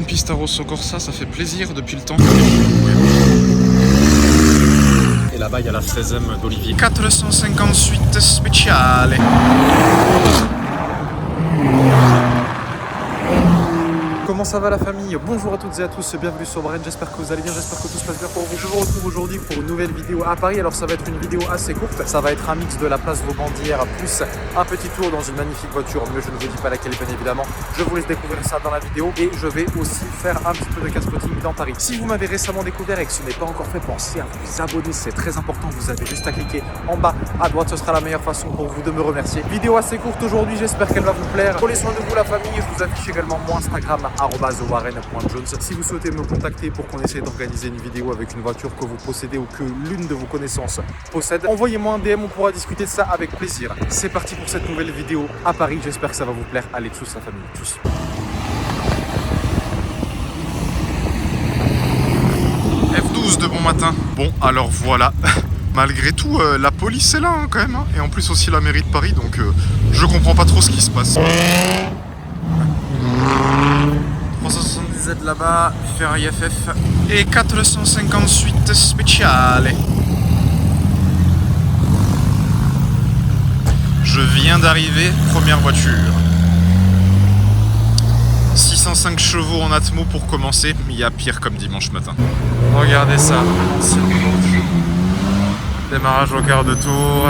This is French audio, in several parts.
piste à Rosso Corsa, ça fait plaisir depuis le temps. Et là-bas, il y a la 16e d'Olivier. 458 spéciale. Comment ça va la famille? Bonjour à toutes et à tous, bienvenue sur Brand, j'espère que vous allez bien, j'espère que tout se passe bien pour vous. Je vous retrouve aujourd'hui pour une nouvelle vidéo à Paris. Alors ça va être une vidéo assez courte, ça va être un mix de la place Vaubandière plus un petit tour dans une magnifique voiture, mais je ne vous dis pas laquelle bien évidemment. Je vous laisse découvrir ça dans la vidéo et je vais aussi faire un petit peu de casse-potting dans Paris. Si vous m'avez récemment découvert et que ce n'est pas encore fait, pensez à vous abonner, c'est très important, vous avez juste à cliquer en bas à droite, ce sera la meilleure façon pour vous de me remercier. Vidéo assez courte aujourd'hui, j'espère qu'elle va vous plaire. Prenez soin de vous la famille, je vous affiche également mon Instagram @warren.jones. Si vous souhaitez me contacter pour qu'on essaie d'organiser une vidéo avec une voiture que vous possédez ou que l'une de vos connaissances possède, envoyez-moi un DM, on pourra discuter de ça avec plaisir. C'est parti pour cette nouvelle vidéo à Paris, j'espère que ça va vous plaire. Allez tous la famille, tous. F12 de bon matin. Bon alors voilà, malgré tout la police est là hein, quand même hein. Et en plus aussi la mairie de Paris, donc je comprends pas trop ce qui se passe. 370Z là-bas, Ferrari FF et 458 spéciale. Je viens d'arriver, première voiture. 605 chevaux en Atmo pour commencer, il y a pire comme dimanche matin. Regardez ça, démarrage au quart de tour,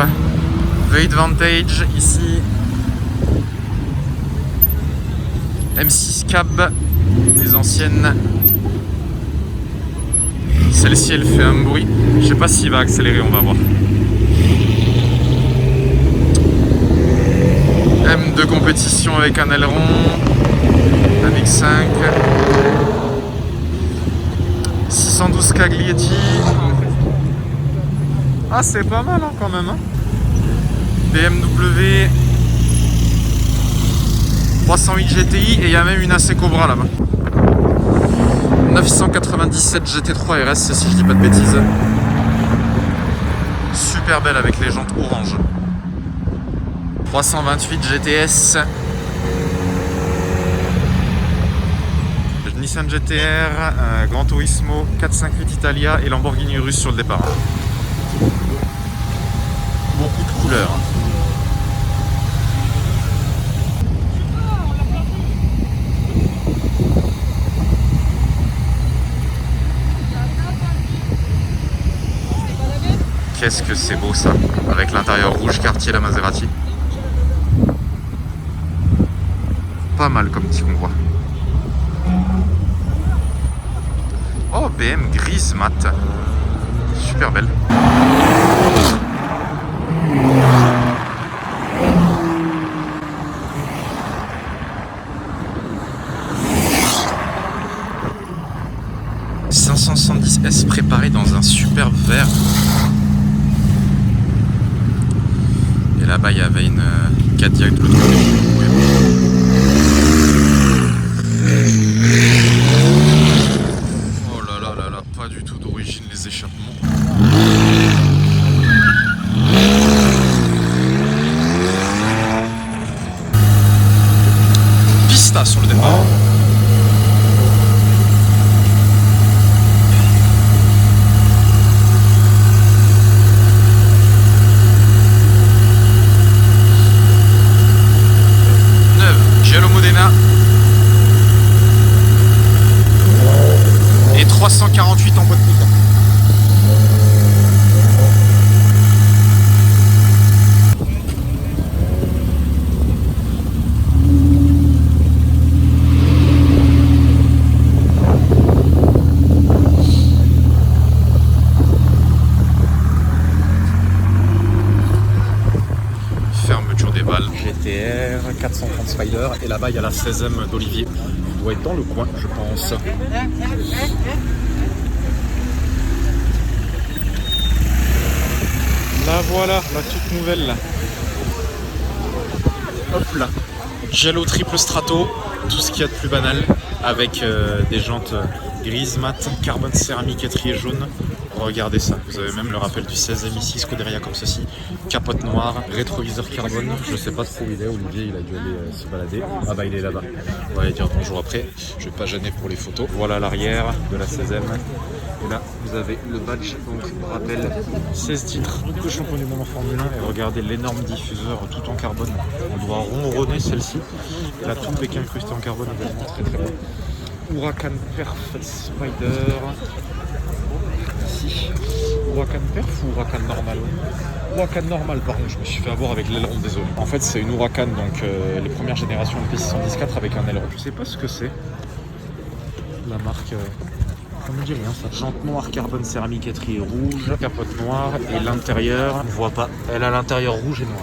V8 ici, M6 Cab, les anciennes. Celle-ci elle fait un bruit, je sais pas s'il va accélérer, on va voir. M de compétition avec un aileron, un X5, 612 Caglietti. Ah c'est pas mal hein, quand même hein. BMW 308 GTI et il y a même une AC Cobra là-bas. 997 GT3 RS si je dis pas de bêtises. Super belle avec les jantes orange. 328 GTS. Nissan GTR, Gran Turismo, 458 Italia et Lamborghini Urus sur le départ. Beaucoup de couleurs. Qu'est-ce que c'est beau ça, avec l'intérieur rouge Cartier, la Maserati. Pas mal comme petit convoi. Oh, BM grise mat. Super belle. S préparé dans un superbe vert. Et là-bas il y avait une Cadillac de l'autre côté. Oh là là là là, pas du tout d'origine les échappements. Pista sur le départ. Et 348 en boîte de fermeture des valves. GTR, 430 Spider et là-bas il y a la 16e d'Olivier. Il doit être dans le coin, je pense. La voilà, la toute nouvelle là. Hop là. Giallo triple strato, tout ce qu'il y a de plus banal, avec des jantes grises mat, carbone céramique étrier jaune, Regardez ça, vous avez même le rappel du 16e ici, Scuderia comme ceci, capote noire, rétroviseur carbone, je sais pas trop où il est, Olivier il a dû aller se balader. Ah bah il est là-bas, on va aller dire bonjour après, je vais pas gêner pour les photos. Voilà l'arrière de la 16e, et là vous avez le badge, donc rappel 16 titres de champion du monde en Formule 1, et regardez l'énorme diffuseur tout en carbone, on doit ronronner celle-ci, là tout est incrusté en carbone également, très très beau. Huracan Perf Spider. Ici. Huracan Perf ou Huracan normal? Huracan normal, par contre, je me suis fait avoir avec l'aileron, désolé. En fait, c'est une Huracan, donc les premières générations P614 avec un aileron. Je sais pas ce que c'est. La marque. Ça me dit rien ça. Jante noire, carbone céramique étrier rouge, capote noire et l'intérieur, on voit pas. Elle a l'intérieur rouge et noir.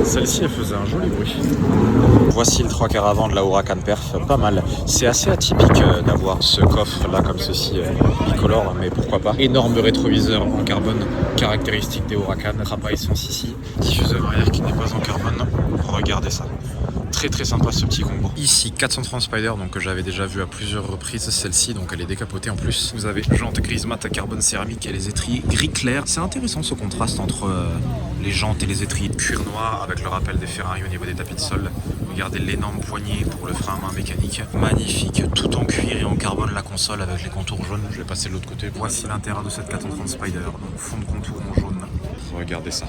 Celle-ci, elle faisait un joli bruit. Voici le 3/4 avant de la Huracan Perf, pas mal. C'est assez atypique d'avoir ce coffre là comme ceci, bicolore, mais pourquoi pas. Énorme rétroviseur en carbone, caractéristique des Huracan, trappe à essence ici, diffuseur arrière qui n'est pas en carbone. Regardez ça. Très très sympa ce petit combo. Ici 430 Spider, donc que j'avais déjà vu à plusieurs reprises, celle-ci, donc elle est décapotée en plus. Vous avez jantes grise mat à carbone céramique et les étriers gris clair. C'est intéressant ce contraste entre les jantes et les étriers cuir noir avec le rappel des Ferrari au niveau des tapis de sol. Regardez l'énorme poignée pour le frein à main mécanique. Magnifique, tout en cuir et en carbone la console avec les contours jaunes. Je vais passer de l'autre côté. Voici l'intérieur de cette 430 Spider, donc fond de contour en jaune. Regardez ça.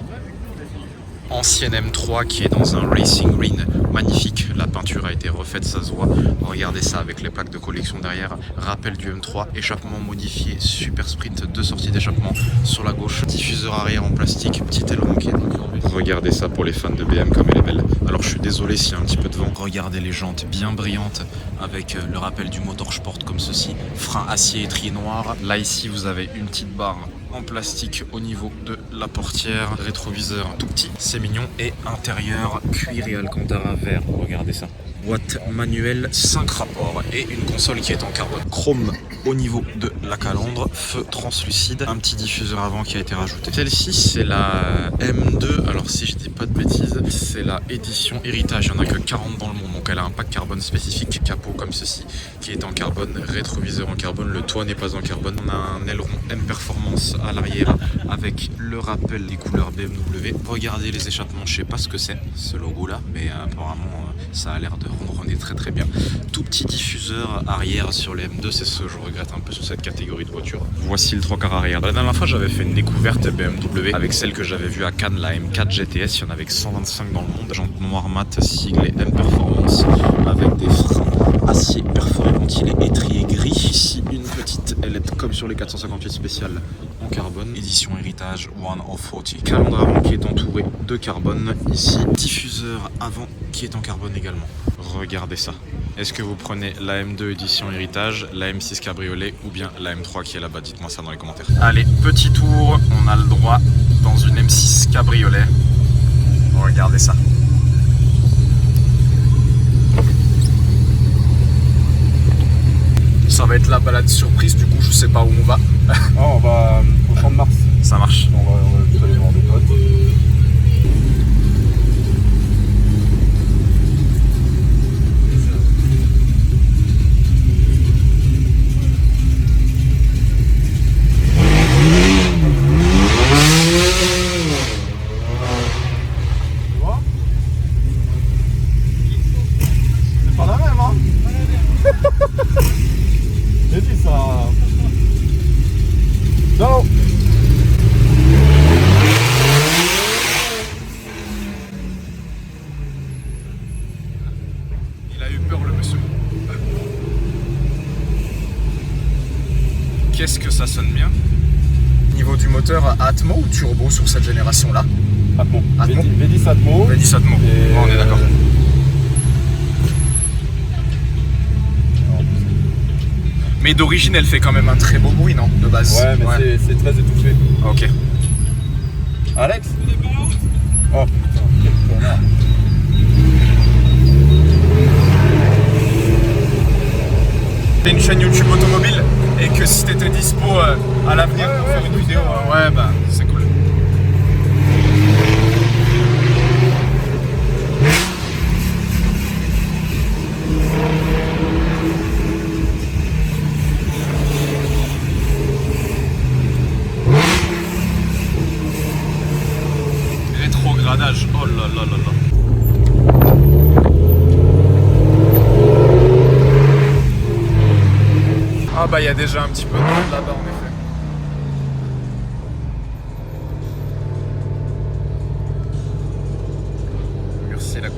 Ancienne M3 qui est dans un Racing Green, magnifique, la peinture a été refaite, ça se voit. Regardez ça avec les plaques de collection derrière, rappel du M3, échappement modifié, super sprint, 2 sorties d'échappement sur la gauche, diffuseur arrière en plastique, petit aileron qui est incurvé. Regardez ça pour les fans de BM comme elle est belle. Alors je suis désolé s'il y a un petit peu de vent. Regardez les jantes bien brillantes avec le rappel du Motorsport comme ceci, frein acier étrier noir. Là ici vous avez une petite barre en plastique au niveau de la portière, rétroviseur tout petit, c'est mignon, et intérieur cuir et alcantara vert, regardez ça. Boîte manuelle, 5 rapports et une console qui est en carbone. Chrome au niveau de la calandre, feu translucide, un petit diffuseur avant qui a été rajouté. Celle-ci c'est la M2, alors si je dis pas de bêtises, c'est la édition héritage, il n'y en a que 40 dans le monde, donc elle a un pack carbone spécifique, capot comme ceci, qui est en carbone, rétroviseur en carbone, le toit n'est pas en carbone. On a un aileron M Performance à l'arrière avec le rappel des couleurs BMW. Regardez les échappements, je sais pas ce que c'est, ce logo là, mais apparemment ça a l'air de ronronner très très bien. Tout petit diffuseur arrière sur les M2, c'est ce que je regrette un peu sur cette catégorie de voiture. Voici le 3/4 arrière. La dernière fois j'avais fait une découverte BMW avec celle que j'avais vue à Cannes, la M4 GTS, il y en avait que 125 dans le monde. Jante noire mat, siglée M Performance avec des freins acier perforé ventilé étrier gris. Ici une petite ailette comme sur les 458 spéciales en carbone, édition héritage 1 of 40. Calandre avant qui est entouré de carbone. Ici diffuseur avant qui est en carbone également. Regardez ça. Est-ce que vous prenez la M2 édition héritage, la M6 cabriolet ou bien la M3 qui est là-bas? Dites-moi ça dans les commentaires. Allez, petit tour, on a le droit dans une M6 cabriolet. Regardez ça. Ça va être la balade surprise, du coup je sais pas où on va. On va au Champ de Mars. Ça marche. On va juste aller voir des potes. C'est pas la même, hein? J'ai dit ça. Non. Il a eu peur le monsieur. Qu'est-ce que ça sonne bien. Niveau du moteur, Atmo ou turbo sur cette génération là? Atmo. Atmo. V10 Atmo. V10 Atmo. Et Bon, on est d'accord. Mais d'origine, elle fait quand même un très beau bruit, non? De base. Ouais, mais c'est très étouffé. Ok. Alex? Oh putain, quel connard. T'es une chaîne YouTube automobile et que si t'étais dispo à l'avenir pour faire une vidéo, ouais, bah c'est cool. bah il y a déjà un petit peu de monde là-bas en effet. Murcielago.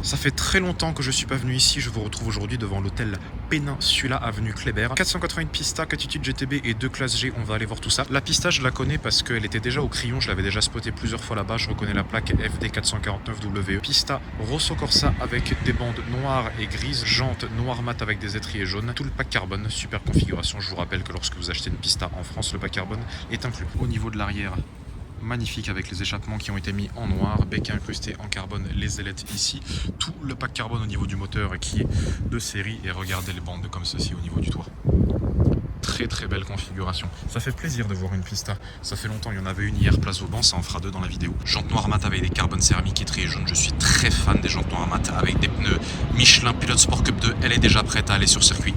Ça fait très longtemps que je suis pas venu ici, je vous retrouve aujourd'hui devant l'hôtel Peninsula avenue Kléber. 488 pista, 4 attitudes GTB et 2 classes G, on va aller voir tout ça. La pista je la connais parce qu'elle était déjà au crayon, je l'avais déjà spoté plusieurs fois là-bas, je reconnais la plaque FD449WE. Pista Rosso Corsa avec des bandes noires et grises, jantes noires mat avec des étriers jaunes, tout le pack carbone, super configuration. Je vous rappelle que lorsque vous achetez une pista en France, le pack carbone est inclus. Au niveau de l'arrière, magnifique avec les échappements qui ont été mis en noir, bec incrusté en carbone, les ailettes ici, tout le pack carbone au niveau du moteur qui est de série et regardez les bandes comme ceci au niveau du toit. Très belle configuration. Ça fait plaisir de voir une pista. Ça fait longtemps, il y en avait une hier place Vauban, ça en fera deux dans la vidéo. Jantes noires mat avec des carbones céramiques et triés jaunes. Je suis très fan des jantes noires mat avec des pneus Michelin Pilot Sport Cup 2. Elle est déjà prête à aller sur circuit.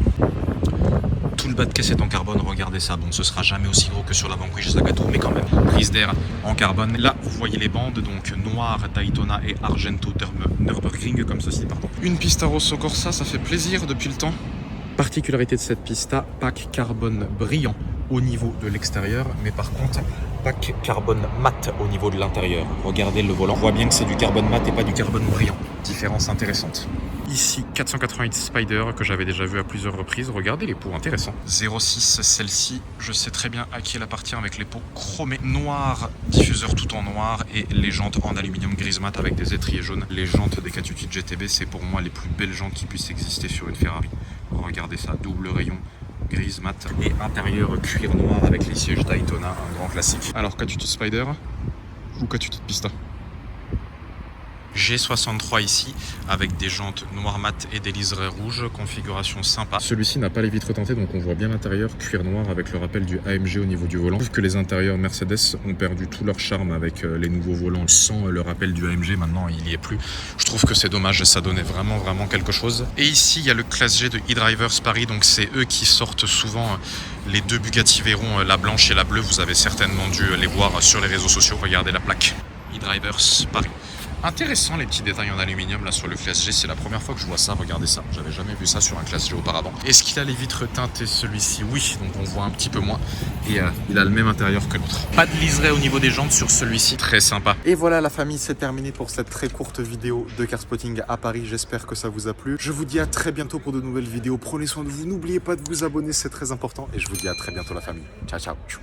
Tout le bas de caisse est en carbone, regardez ça. Bon, ce sera jamais aussi gros que sur la banquise Zagato, mais quand même. Prise d'air en carbone. Là, vous voyez les bandes, donc noir, Daytona et Argento Nürburgring, comme ceci, pardon. Une pista Rosso Corsa, ça fait plaisir depuis le temps. Particularité de cette pista, pack carbone brillant au niveau de l'extérieur, mais par contre, pack carbone mat au niveau de l'intérieur. Regardez le volant, on voit bien que c'est du carbone mat et pas du carbone brillant. Différence intéressante. Ici, 488 Spider, que j'avais déjà vu à plusieurs reprises. Regardez les pots, intéressants. 06, celle-ci, je sais très bien à qui elle appartient avec les pots chromés. Noir, diffuseur tout en noir et les jantes en aluminium grise mat avec des étriers jaunes. Les jantes des 488 GTB, c'est pour moi les plus belles jantes qui puissent exister sur une Ferrari. Regardez ça, double rayon, grise mat et intérieur cuir noir avec les sièges Daytona, un grand classique. Alors, 488 Spider ou 488 Pista? G63 ici, avec des jantes noir mat et des liserés rouges, configuration sympa. Celui-ci n'a pas les vitres teintées, donc on voit bien l'intérieur, cuir noir avec le rappel du AMG au niveau du volant. Je trouve que les intérieurs Mercedes ont perdu tout leur charme avec les nouveaux volants sans le rappel du AMG, maintenant il n'y est plus. Je trouve que c'est dommage, ça donnait vraiment quelque chose. Et ici, il y a le classe G de e-Drivers Paris, donc c'est eux qui sortent souvent les deux Bugatti Veyron, la blanche et la bleue. Vous avez certainement dû les voir sur les réseaux sociaux. Regardez la plaque, e-Drivers Paris. Intéressant les petits détails en aluminium là sur le classe G, c'est la première fois que je vois ça, regardez ça, j'avais jamais vu ça sur un classe G auparavant. Est-ce qu'il a les vitres teintées celui-ci? Oui, donc on voit un petit peu moins et il a le même intérieur que l'autre. Pas de liseré au niveau des jantes sur celui-ci, très sympa. Et voilà la famille, c'est terminé pour cette très courte vidéo de Carspotting à Paris, j'espère que ça vous a plu. Je vous dis à très bientôt pour de nouvelles vidéos, prenez soin de vous, n'oubliez pas de vous abonner, c'est très important et je vous dis à très bientôt la famille. Ciao ciao.